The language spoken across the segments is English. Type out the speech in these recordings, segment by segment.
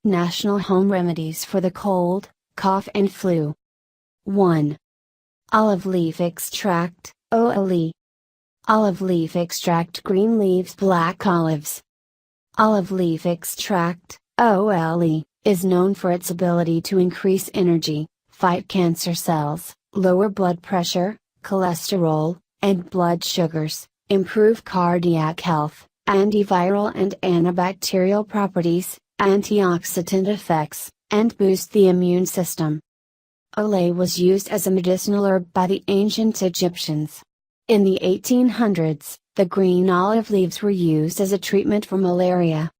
National Home Remedies for the Cold, Cough and Flu. 1. Olive leaf extract, OLE. Olive leaf extract: green leaves, black olives. Olive leaf extract, OLE, is known for its ability to increase energy, fight cancer cells, lower blood pressure, cholesterol, and blood sugars, improve cardiac health, antiviral and antibacterial properties, antioxidant effects, and boost the immune system. Oleuropein was used as a medicinal herb by the ancient Egyptians. In the 1800s, the green olive leaves were used as a treatment for malaria.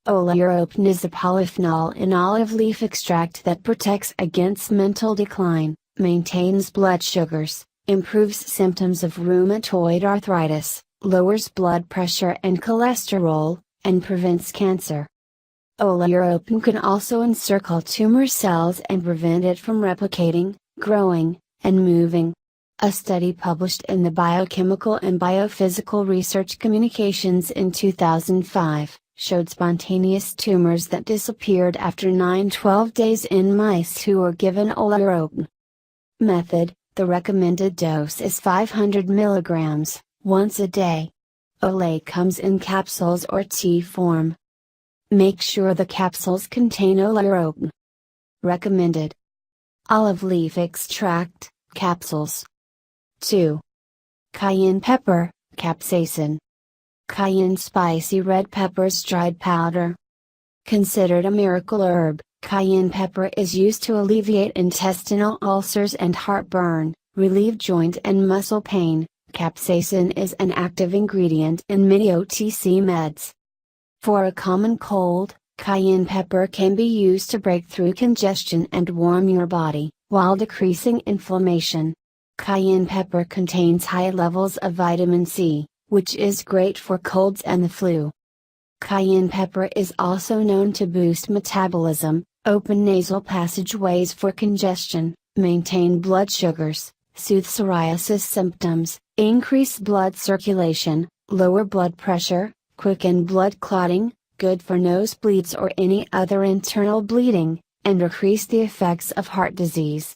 Oleuropein is a polyphenol in olive leaf extract that protects against mental decline, maintains blood sugars, improves symptoms of rheumatoid arthritis, lowers blood pressure and cholesterol, and prevents cancer. Oleuropein can also encircle tumor cells and prevent it from replicating, growing, and moving. A study published in the Biochemical and Biophysical Research Communications in 2005, showed spontaneous tumors that disappeared after 9-12 days in mice who were given Oleuropein. Method: the recommended dose is 500 mg, once a day. Oleuropein comes in capsules or tea form. Make sure the capsules contain Oleuropein. Recommended: olive leaf extract, capsules. 2. Cayenne pepper, capsaicin. Cayenne spicy red peppers dried powder. Considered a miracle herb, cayenne pepper is used to alleviate intestinal ulcers and heartburn, relieve joint and muscle pain. Capsaicin is an active ingredient in many OTC meds. For a common cold, cayenne pepper can be used to break through congestion and warm your body, while decreasing inflammation. Cayenne pepper contains high levels of vitamin C, which is great for colds and the flu. Cayenne pepper is also known to boost metabolism, open nasal passageways for congestion, maintain blood sugars, soothe psoriasis symptoms, increase blood circulation, lower blood pressure, quicken blood clotting, good for nosebleeds or any other internal bleeding, and decrease the effects of heart disease.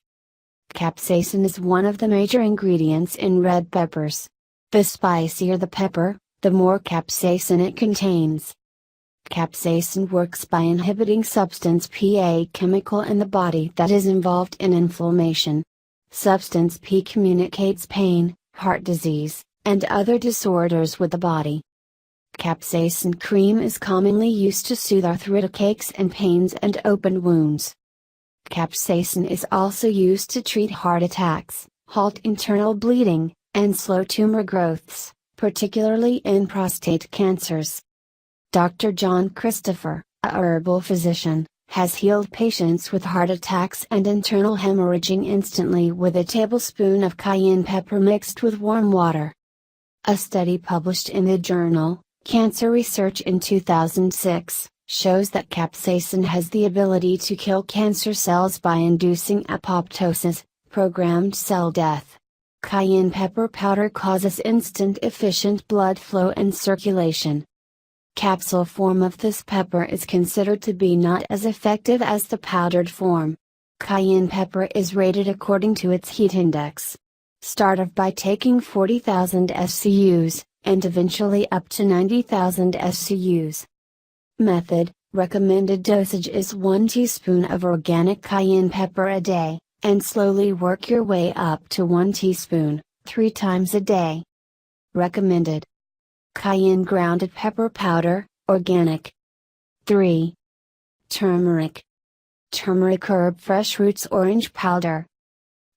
Capsaicin is one of the major ingredients in red peppers. The spicier the pepper, the more capsaicin it contains. Capsaicin works by inhibiting substance P, a chemical in the body that is involved in inflammation. Substance P communicates pain, heart disease, and other disorders with the body. Capsaicin cream is commonly used to soothe arthritic aches and pains and open wounds. Capsaicin is also used to treat heart attacks, halt internal bleeding, and slow tumor growths, particularly in prostate cancers. Dr. John Christopher, a herbal physician, has healed patients with heart attacks and internal hemorrhaging instantly with a tablespoon of cayenne pepper mixed with warm water. A study published in the journal, Cancer Research in 2006, shows that capsaicin has the ability to kill cancer cells by inducing apoptosis, programmed cell death. Cayenne pepper powder causes instant efficient blood flow and circulation. Capsule form of this pepper is considered to be not as effective as the powdered form. Cayenne pepper is rated according to its heat index. Start off by taking 40,000 SCUs, and eventually up to 90,000 SCUs. Method: recommended dosage is 1 teaspoon of organic cayenne pepper a day, and slowly work your way up to 1 teaspoon, 3 times a day. Recommended: cayenne grounded pepper powder, organic. 3. Turmeric. Turmeric herb fresh roots orange powder.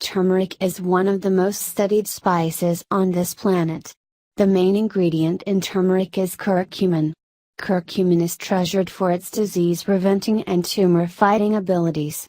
Turmeric is one of the most studied spices on this planet. The main ingredient in turmeric is curcumin. Curcumin is treasured for its disease-preventing and tumor-fighting abilities.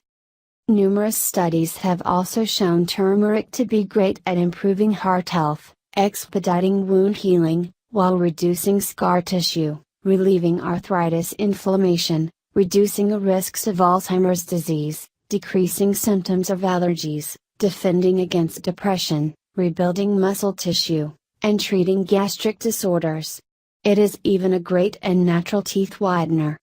Numerous studies have also shown turmeric to be great at improving heart health, expediting wound healing, while reducing scar tissue, relieving arthritis inflammation, reducing the risks of Alzheimer's disease, decreasing symptoms of allergies, defending against depression, rebuilding muscle tissue, and treating gastric disorders. It is even a great and natural teeth whitener.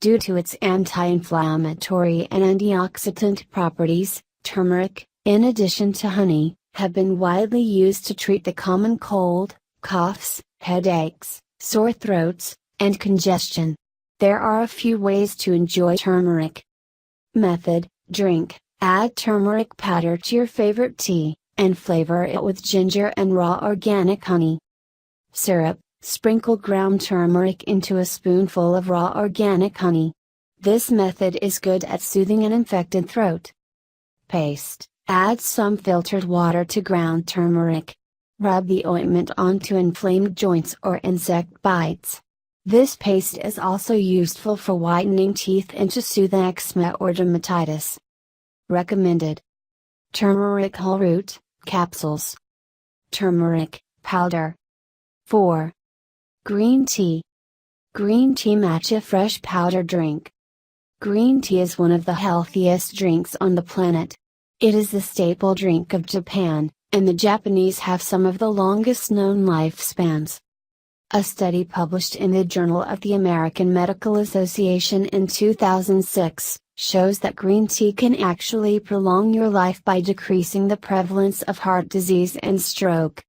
Due to its anti-inflammatory and antioxidant properties, turmeric, in addition to honey, have been widely used to treat the common cold, coughs, headaches, sore throats, and congestion. There are a few ways to enjoy turmeric. Method: drink, add turmeric powder to your favorite tea, and flavor it with ginger and raw organic honey. Syrup: sprinkle ground turmeric into a spoonful of raw organic honey. This method is good at soothing an infected throat. Paste: add some filtered water to ground turmeric. Rub the ointment onto inflamed joints or insect bites. This paste is also useful for whitening teeth and to soothe eczema or dermatitis. Recommended: turmeric whole root, capsules. Turmeric, powder. 4. Green tea. Green tea matcha fresh powder drink. Green tea is one of the healthiest drinks on the planet. It is the staple drink of Japan, and the Japanese have some of the longest known lifespans. A study published in the Journal of the American Medical Association in 2006, shows that green tea can actually prolong your life by decreasing the prevalence of heart disease and stroke.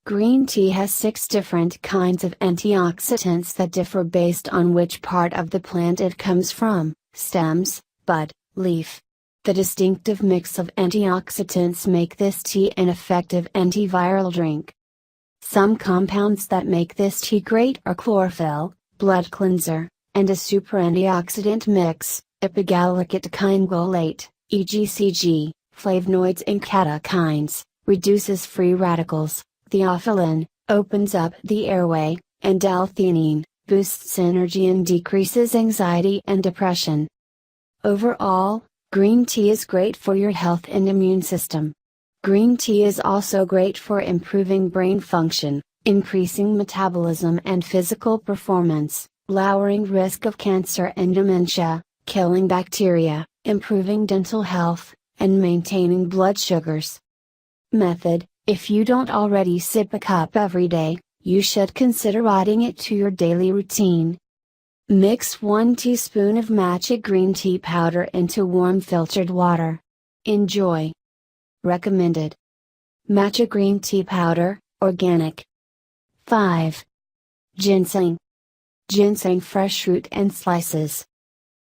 Green tea has 6 different kinds of antioxidants that differ based on which part of the plant it comes from: stems, bud, leaf. The distinctive mix of antioxidants make this tea an effective antiviral drink. Some compounds that make this tea great are chlorophyll, blood cleanser, and a super antioxidant mix, epigallocatechinolate, EGCG, flavonoids and catechins, reduces free radicals, theophylline, opens up the airway, and L-theanine, boosts energy and decreases anxiety and depression. Overall, green tea is great for your health and immune system. Green tea is also great for improving brain function, increasing metabolism and physical performance, lowering risk of cancer and dementia, killing bacteria, improving dental health, and maintaining blood sugars. Method: if you don't already sip a cup every day, you should consider adding it to your daily routine. Mix 1 teaspoon of matcha green tea powder into warm filtered water. Enjoy. Recommended: matcha green tea powder, organic. 5. Ginseng. Ginseng fresh root and slices.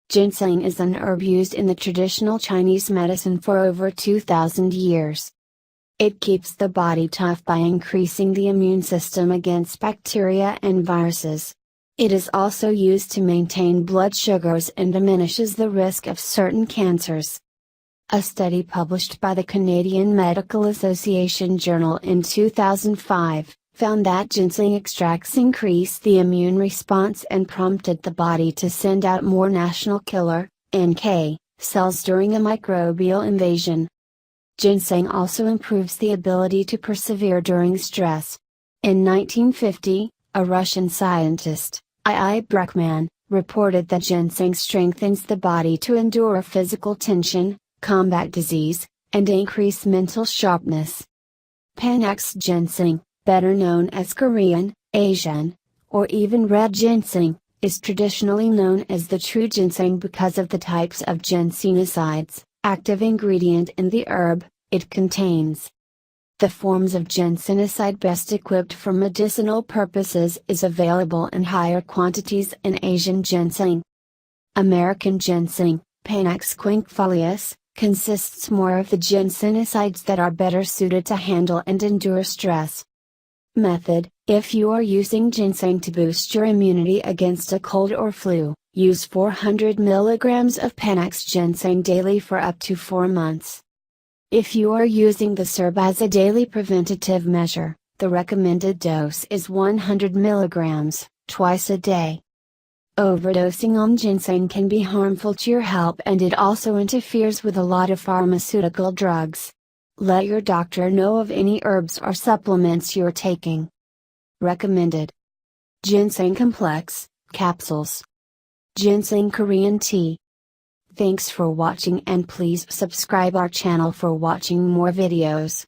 Ginseng is an herb used in the traditional Chinese medicine for over 2,000 years. It keeps the body tough by increasing the immune system against bacteria and viruses. It is also used to maintain blood sugars and diminishes the risk of certain cancers. A study published by the Canadian Medical Association Journal in 2005, found that ginseng extracts increased the immune response and prompted the body to send out more natural killer, NK, cells during a microbial invasion. Ginseng also improves the ability to persevere during stress. In 1950, a Russian scientist, I. Bruckmann, reported that ginseng strengthens the body to endure physical tension, combat disease, and increase mental sharpness. Panax ginseng, better known as Korean, Asian, or even red ginseng, is traditionally known as the true ginseng because of the types of ginsenosides, active ingredient in the herb, it contains. The forms of ginsenoside best equipped for medicinal purposes is available in higher quantities in Asian ginseng. American ginseng, Panax quinquefolius, consists more of the ginsenosides that are better suited to handle and endure stress. Method: if you are using ginseng to boost your immunity against a cold or flu, use 400 mg of Panax ginseng daily for up to 4 months. If you are using this herb as a daily preventative measure, the recommended dose is 100 mg, twice a day. Overdosing on ginseng can be harmful to your health and it also interferes with a lot of pharmaceutical drugs. Let your doctor know of any herbs or supplements you're taking. Recommended: ginseng complex, capsules. Ginseng Korean tea. Thanks for watching and please subscribe our channel for watching more videos.